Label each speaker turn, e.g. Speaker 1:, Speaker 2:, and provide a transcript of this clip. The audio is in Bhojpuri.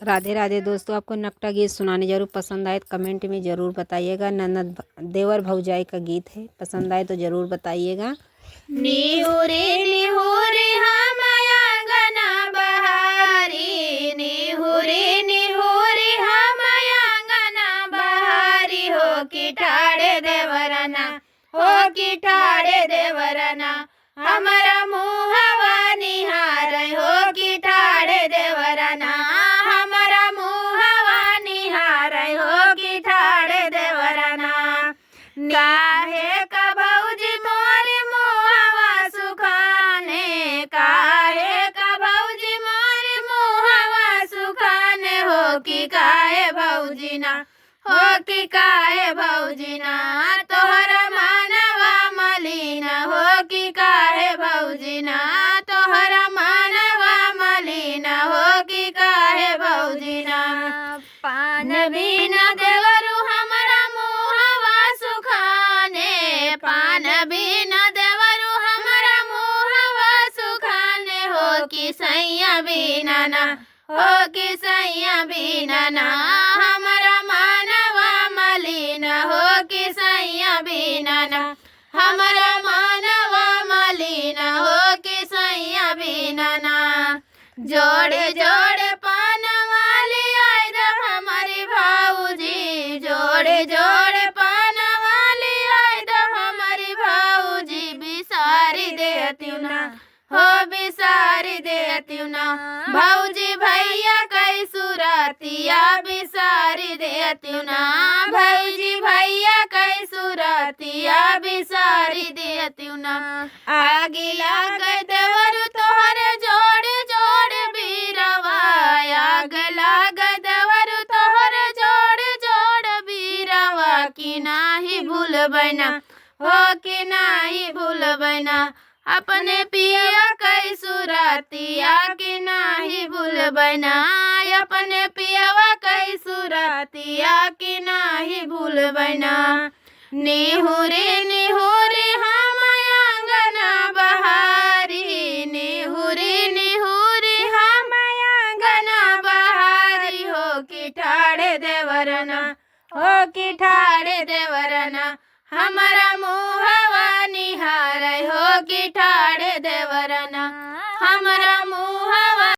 Speaker 1: राधे राधे दोस्तों, आपको नकटा गीत सुनाने जरूर पसंद आए तो कमेंट में ज़रूर बताइएगा। ननद देवर भौजाई का गीत है, पसंद आए तो ज़रूर बताइएगा।
Speaker 2: निहुरे निहुरे हम आंगना बहारी, निहुरे निहुरे हम आंगना बहारी, हो की ठाड़े देवरना, हो की ठाड़े देवरना, हमारा मुहवा निहार, हो की ठाड़े देवरना, हमारा मुहवा निहार, हो की ठाड़े देवरना। काहे का भौजी मोर मुहवा सुखाने, काहे का भौजी मोर मुहवा सुखाने, हो की काहे भौजी ना, हो की काहे भौजी ना, तोहरा मानवा मलिना, हो की काहे भौजी ना, तोहरा मानवा मलिना, हो की काहे भौजी ना। पान बिना देवरु हमारा मुहवा सुखाने, पान बिना देवरु हमारा मुहवा सुखाने, हो की सैया बिना ना, हो की सैया बिना ना, हमारा मानवा मलिना, हो की सैया बिना ना, हमारा मानवा मलिना, हो की सैया बिना ना। जोड़े जोड़े पान वाली आय दब हमारी भाऊजी, जोड़े जोड़े पान वाली आय दब हमारी भाऊजी, बिसारी देती ना, हो बिसारी देती ना, भाऊजी भैया कई सुरतिया बिसारी देती ना, भाऊजी भैया कई सुरतिया बिसारी देती ना। आगी लाग देवर तोहरे जोड़े जोड़े बीरवा, आग लाग देवर तोहरे जोड़े जोड़े बीरवा, कि नाही भूल बना, हो कि नाही भूल बना, अपने पिया कई सुरतिया, कि नाही भूल बना, अपने पियवा कई सुरतिया, कि नाही भूल बना। निहुरे निहुरे हम आंगना बहारी, निहुरे निहुरे हम आंगना बहारी, हो की ठाड़े देवरना, हो की ठाड़े देवरना, हमारा मुहवा निहार, हो की ठाड़े देवरना, हमारा मुह